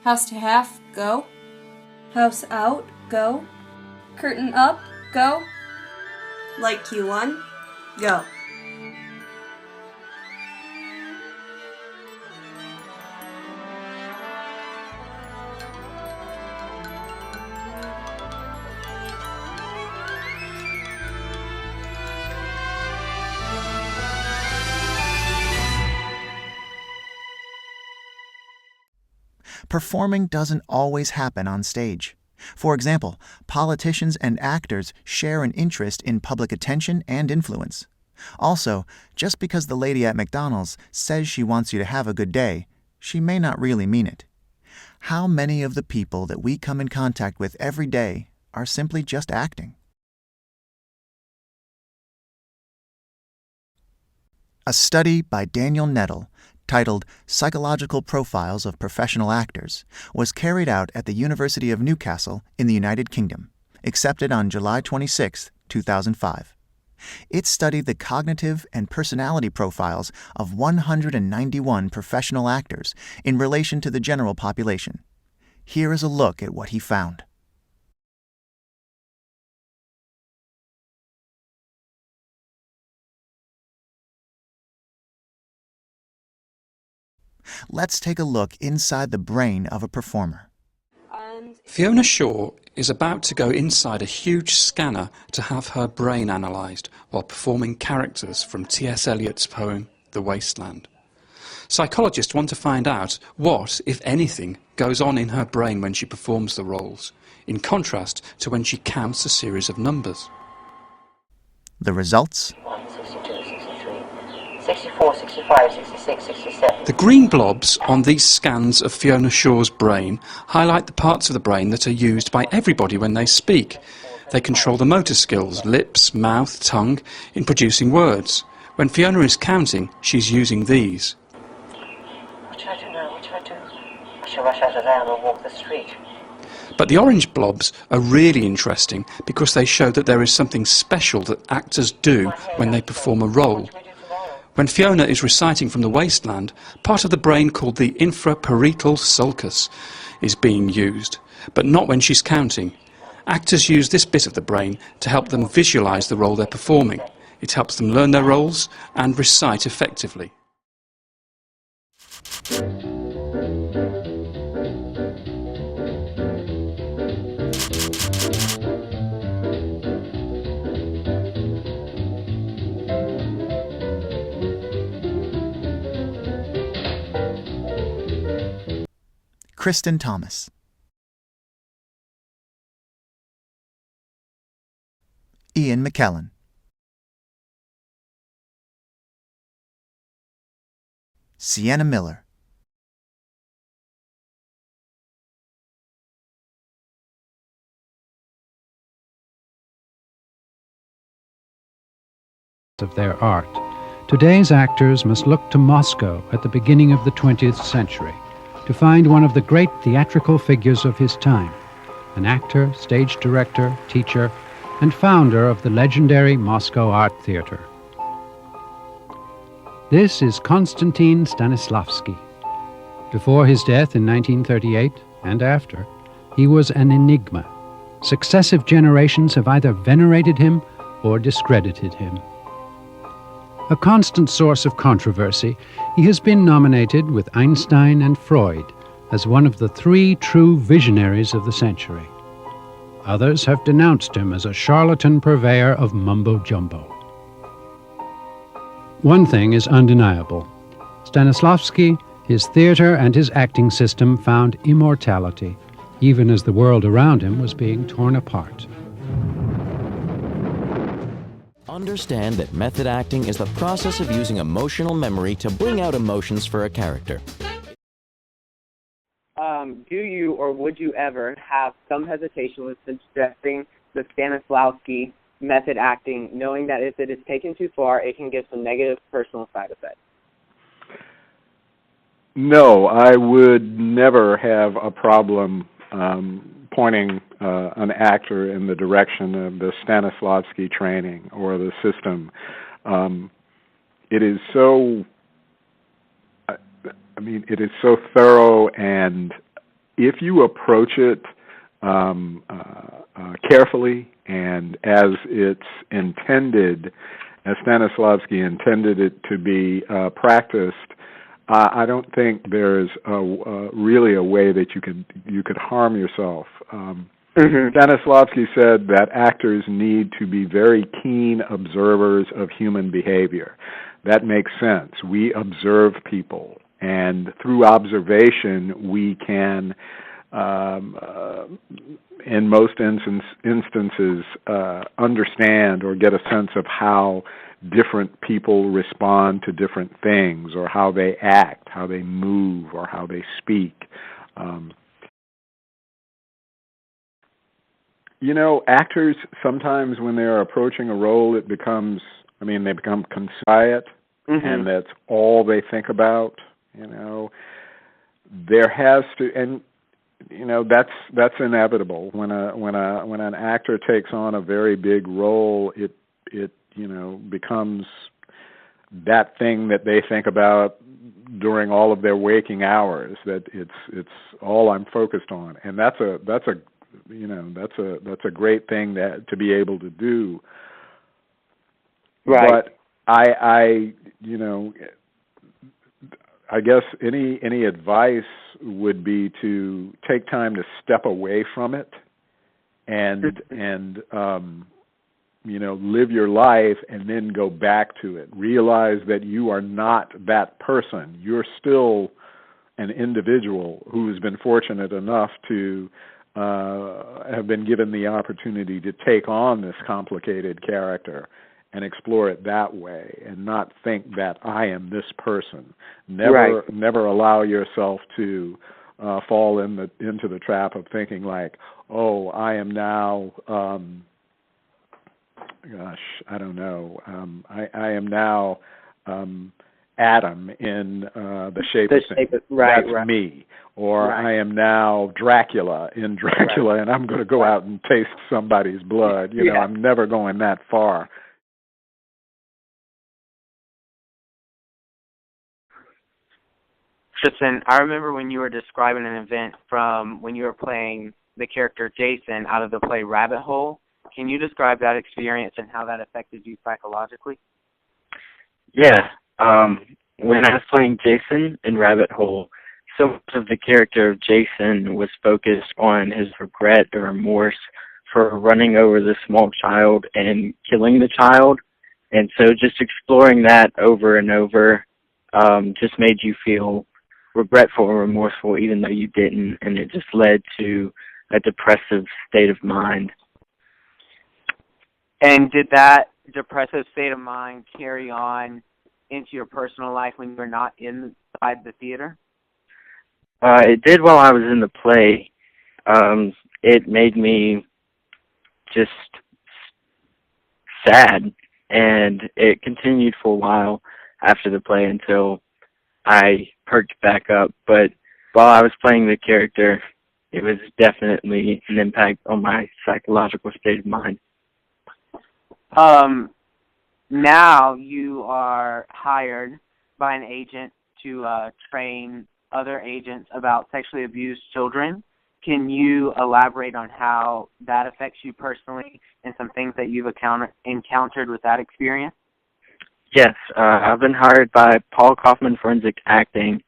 House to half, go. House out, go. Curtain up, go. Light Q1, go. Performing doesn't always happen on stage. For example, politicians and actors share an interest in public attention and influence. Also, just because the lady at McDonald's says she wants you to have a good day, she may not really mean it. How many of the people that we come in contact with every day are simply just acting? A study by Daniel Nettle, titled Psychological Profiles of Professional Actors, was carried out at the University of Newcastle in the United Kingdom, accepted on July 26, 2005. It studied the cognitive and personality profiles of 191 professional actors in relation to the general population. Here is a look at what he found. Let's take a look inside the brain of a performer. Fiona Shaw is about to go inside a huge scanner to have her brain analysed while performing characters from T.S. Eliot's poem The Wasteland. Psychologists want to find out what, if anything, goes on in her brain when she performs the roles, in contrast to when she counts a series of numbers. The results? 64, 65, 66, 67. The green blobs on these scans of Fiona Shaw's brain highlight the parts of the brain that are used by everybody when they speak. They control the motor skills, lips, mouth, tongue, in producing words. When Fiona is counting, she's using these. What should I do now? What should I do? I shall rush out of town or walk the street. But the orange blobs are really interesting because they show that there is something special that actors do when they perform a role. When Fiona is reciting from The Wasteland, part of the brain called the infraparietal sulcus is being used, but not when she's counting. Actors use this bit of the brain to help them visualise the role they're performing. It helps them learn their roles and recite effectively. Kristen Thomas. Ian McKellen. Sienna Miller. Of their art. Today's actors must look to Moscow at the beginning of the 20th century to find one of the great theatrical figures of his time, an actor, stage director, teacher, and founder of the legendary Moscow Art Theater. This is Konstantin Stanislavski. Before his death in 1938, and after, he was an enigma. Successive generations have either venerated him or discredited him. A constant source of controversy, he has been nominated with Einstein and Freud as one of the three true visionaries of the century. Others have denounced him as a charlatan purveyor of mumbo-jumbo. One thing is undeniable. Stanislavski, his theater and his acting system found immortality, even as the world around him was being torn apart. Understand that method acting is the process of using emotional memory to bring out emotions for a character. Do you or would you ever have some hesitation with suggesting the Stanislavski method acting, knowing that if it is taken too far, it can give some negative personal side effects? No, I would never have a problem pointing an actor in the direction of the Stanislavski training or the system. It is so, it is so thorough and if you approach it carefully and as it's intended, as Stanislavski intended it to be practiced, I don't think there's really a way that you could harm yourself. Stanislavski said that actors need to be very keen observers of human behavior. That makes sense. We observe people, and through observation, we can, in most instances, understand or get a sense of how different people respond to different things, or how they act, how they move, or how they speak. You know, actors sometimes when they're approaching a role, they become quiet, and that's all they think about. You know, there has to, and you know that's inevitable. When an actor takes on a very big role, it becomes that thing that they think about during all of their waking hours. That it's all I'm focused on, and that's a great thing to be able to do. Right. But I guess any advice would be to take time to step away from it and live your life and then go back to it. Realize that you are not that person. You're still an individual who has been fortunate enough to have been given the opportunity to take on this complicated character and explore it that way, and not think that I am this person. Never allow yourself to fall into the trap of thinking like, oh, I am now, I don't know, I am now Adam in The Shape of Things. That's me. Or I am now Dracula in Dracula, and I'm going to go out and taste somebody's blood. You know, I'm never going that far. Tristan, I remember when you were describing an event from when you were playing the character Jason out of the play Rabbit Hole. Can you describe that experience and how that affected you psychologically? Yeah. When I was playing Jason in Rabbit Hole, so much of the character of Jason was focused on his regret or remorse for running over the small child and killing the child. And so just exploring that over and over just made you feel regretful and remorseful even though you didn't, and it just led to a depressive state of mind. And did that depressive state of mind carry on into your personal life when you were not inside the theater? It did while I was in the play. It made me just sad, and it continued for a while after the play until I perked back up. But while I was playing the character, it was definitely an impact on my psychological state of mind. Now you are hired by an agent to train other agents about sexually abused children. Can you elaborate on how that affects you personally and some things that you've encountered with that experience? Yes, I've been hired by Paul Kaufman Forensic Acting,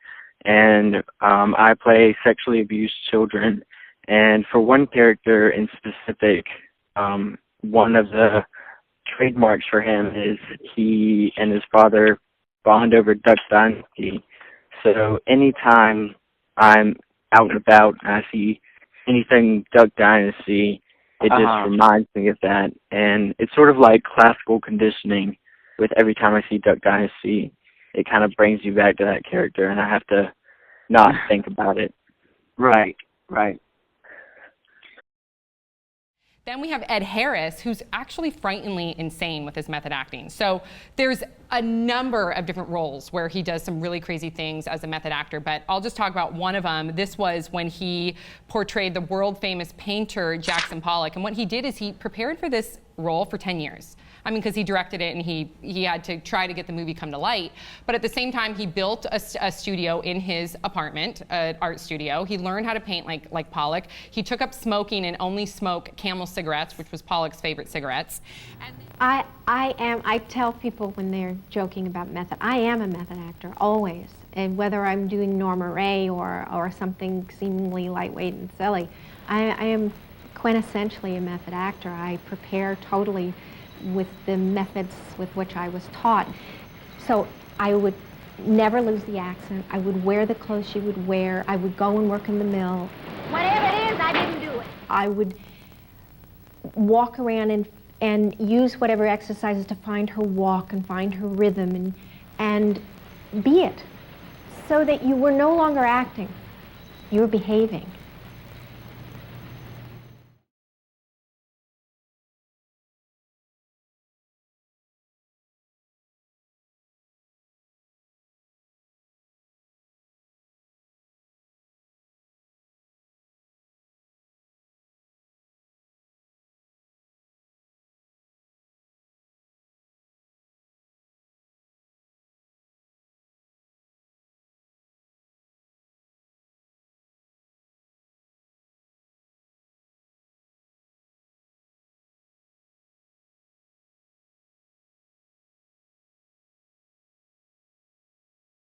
and I play sexually abused children. And for one character in specific, one of the trademarks for him is he and his father bond over Duck Dynasty. So anytime I'm out and about and I see anything Duck Dynasty, it just reminds me of that. And it's sort of like classical conditioning. With every time I see Duck Dynasty, it kind of brings you back to that character, and I have to not think about it. Right. Then we have Ed Harris, who's actually frighteningly insane with his method acting. So there's a number of different roles where he does some really crazy things as a method actor, but I'll just talk about one of them. This was when he portrayed the world famous painter Jackson Pollock. And what he did is he prepared for this role for 10 years. I mean, because he directed it and he had to try to get the movie come to light. But at the same time, he built a studio in his apartment, an art studio. He learned how to paint like Pollock. He took up smoking and only smoked Camel cigarettes, which was Pollock's favorite cigarettes. And I tell people when they're joking about method, I am a method actor, always. And whether I'm doing Norma Ray or something seemingly lightweight and silly, I am quintessentially a method actor. I prepare totally with the methods with which I was taught. So I would never lose the accent. I would wear the clothes she would wear. I would go and work in the mill. Whatever it is, I didn't do it. I would walk around and use whatever exercises to find her walk and find her rhythm and be it, so that you were no longer acting, you were behaving.